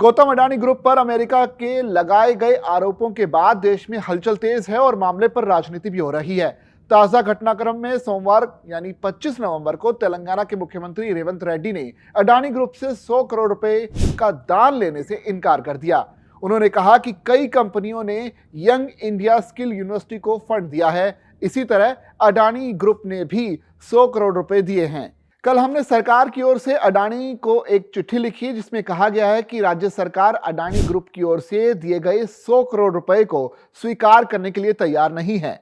Gautam Adani group पर America के लगाए गए आरोपों के बाद देश में हलचल तेज है और मामले पर राजनीति भी हो रही है। ताजा घटनाक्रम में सोमवार यानी 25 नवंबर को तेलंगाना के मुख्यमंत्री रेवंत रेड्डी ने अडानी ग्रुप से 100 करोड़ रुपए का दान लेने से इनकार कर दिया। उन्होंने कहा कि कई कंपनियों ने यंग इंडिया स्किल यूनिवर्सिटी को फंड दिया है। इसी तरह अडानी ग्रुप ने भी 100 करोड़ रुपए दिए हैं। कल हमने सरकार की ओर से अडानी को एक चिट्ठी लिखी जिसमें कहा गया है कि राज्य सरकार अडानी ग्रुप की ओर से दिए गए 100 करोड़ रुपए को स्वीकार करने के लिए तैयार नहीं है।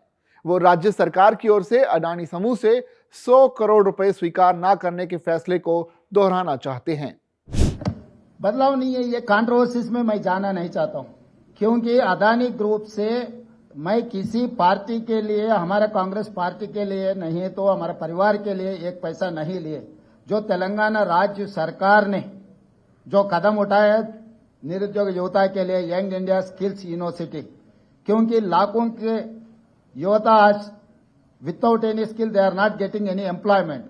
वो राज्य सरकार की ओर से अडानी समूह से 100 करोड़ रुपए स्वीकार न करने के फैसले को दोहराना चाहते हैं। बदलाव नहीं है, ये कंट्रोवर्सीज में मैं जाना नहीं चाहता हूं, क्योंकि अडानी ग्रुप से मैं किसी पार्टी के लिए, हमारा कांग्रेस पार्टी के लिए नहीं तो हमारे परिवार के लिए एक पैसा नहीं लिए। जो तेलंगाना राज्य सरकार ने जो कदम उठाया है निरुद्योग युवता के लिए यंग इंडिया स्किल्स यूनिवर्सिटी, क्योंकि लाखों के युवता आज without any skill they are not getting any employment.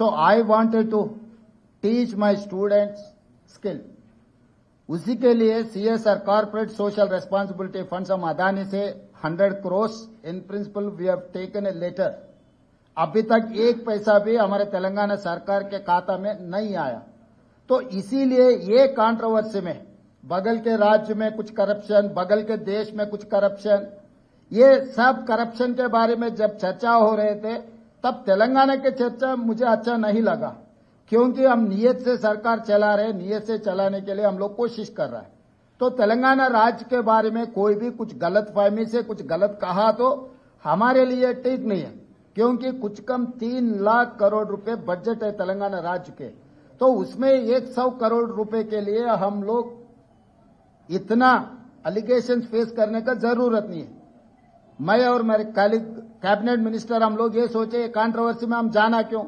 So I wanted to teach my students skill. उसी के लिए CSR corporate social responsibility funds हम अडानी से 100 crore in principle we have taken a letter. अभी तक एक पैसा भी हमारे तेलंगाना सरकार के खाता में नहीं आया। तो इसीलिए ये कंट्रोवर्सी में बगल के राज्य में कुछ करप्शन, बगल के देश में कुछ करप्शन, ये सब करप्शन के बारे में जब चर्चा हो रहे थे तब तेलंगाना के चर्चा मुझे अच्छा नहीं लगा, क्योंकि हम नियत से सरकार चला रहे, नियत से चलाने के लिए हम लोग कोशिश कर रहे हैं। तो तेलंगाना राज्य के बारे में कोई भी कुछ गलत फहमी से कुछ गलत कहा तो हमारे लिए ठीक नहीं है, क्योंकि कुछ कम 3 लाख करोड़ रुपए बजट है तेलंगाना राज्य के। तो उसमें 100 करोड़ रुपए के लिए हम लोग इतना एलिगेशन फेस करने का जरूरत नहीं है। मैं और मेरे कैबिनेट मिनिस्टर हम लोग ये सोचे कंट्रोवर्सी में हम जाना क्यों।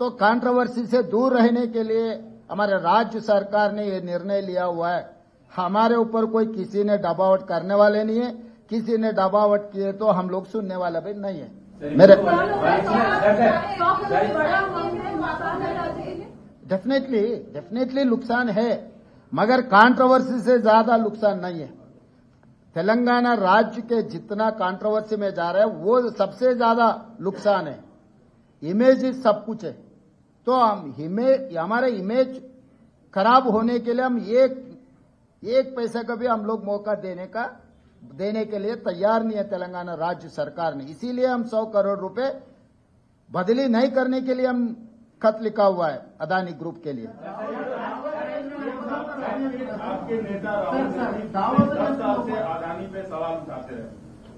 तो कंट्रोवर्सी से दूर रहने के लिए हमारे राज्य सरकार ने ये निर्णय लिया हुआ है। हमारे ऊपर कोई किसी ने दबावट करने वाले नहीं है, किसी ने दबावट किए तो हम लोग सुनने वाला भी नहीं है। मेरे डेफिनेटली नुकसान है, मगर कंट्रोवर्सी से ज्यादा नुकसान नहीं है। तेलंगाना राज्य के जितना कंट्रोवर्सी में जा रहा है वो सबसे ज्यादा नुकसान है। इमेज सब कुछ है, तो हम हमारे इमेज खराब होने के लिए हम एक पैसा का भी हम लोग मौका देने के लिए तैयार नहीं है तेलंगाना राज्य सरकार ने। इसीलिए हम 100 करोड़ रुपए बदली नहीं करने के लिए हम खत लिखा हुआ है अडानी ग्रुप के लिए। आपके नेता राहुल गांधी 10 साल से अडानी पे सवाल उठाते रहे,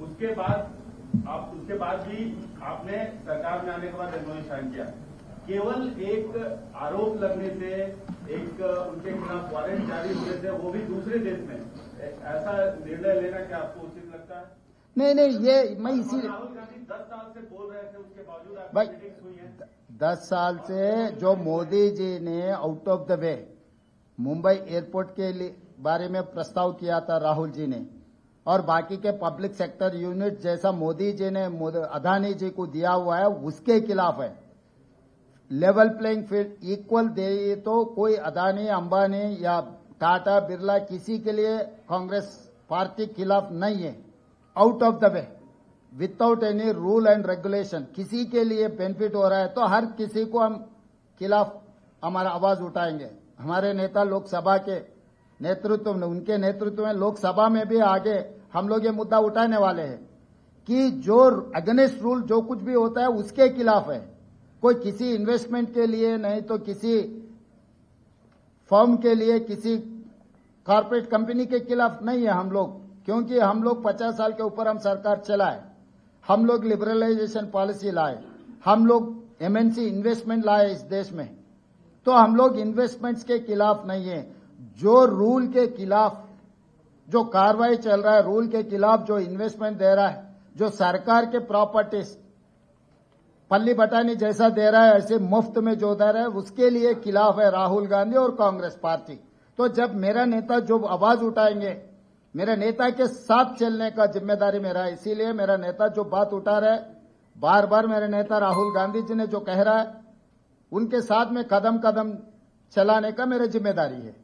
उसके बाद भी आपने सरकार में आने के बाद एमओयू साइन किया। केवल एक आरोप लगने से, एक उनके खिलाफ वारंट जारी होने से, वो भी दूसरे देश में, ऐसा निर्णय लेना क्या आपको उचित लगता है? नहीं, ये मैं इसी राहुल गांधी 10 साल से बोल रहे थे, उसके बावजूद भाई आपकी मीटिंग्स हुई है। 10 साल से जो मोदी जी ने out of the way Mumbai airport के बारे में प्रस्ताव किया था राहुल जी ने, और बाकी के पब्लिक सेक्टर यूनिट जैसा मोदी जी ने अडानी जी को दिया हुआ है, उसके खिलाफ है। लेवल प्लेइंग फील्ड इक्वल दे तो कोई अडानी, अंबानी या टाटा, बिरला किसी के लिए कांग्रेस पार्टी खिलाफ नहीं है। Out of the way without any rule and regulation किसी के लिए बेनिफिट हो रहा है तो हर किसी को हम खिलाफ हमारा आवाज उठाएंगे। हमारे नेता लोकसभा के नेतृत्व में, उनके नेतृत्व में लोकसभा में भी आगे हम लोग ये मुद्दा उठाने वाले हैं कि जो अगेंस्ट रूल जो कुछ भी होता है उसके खिलाफ है। कोई किसी इन्वेस्टमेंट के लिए नहीं तो किसी फर्म के लिए, किसी कॉर्पोरेट कंपनी के खिलाफ नहीं है हम लोग, क्योंकि हम लोग 50 साल के ऊपर हम सरकार चलाए, हम लोग लिबरलाइजेशन पॉलिसी लाए, हम लोग एमएनसी इन्वेस्टमेंट लाए इस देश में। तो हम लोग इन्वेस्टमेंट्स के खिलाफ नहीं है। जो रूल के खिलाफ जो कार्रवाई चल रहा है, रूल के खिलाफ जो इन्वेस्टमेंट दे रहा है, जो सरकार के प्रॉपर्टीज पल्ली बटानी जैसा दे रहा है, ऐसे मुफ्त में जो दे रहा है, उसके लिए खिलाफ है राहुल गांधी और कांग्रेस पार्टी। तो जब मेरा नेता जो आवाज उठाएंगे, मेरे नेता के साथ चलने का जिम्मेदारी मेरा है। इसीलिए मेरा नेता जो बात उठा रहा है, बार बार मेरे नेता राहुल गांधी जी ने जो कह रहा है, उनके साथ में कदम कदम चलाने का मेरी जिम्मेदारी है।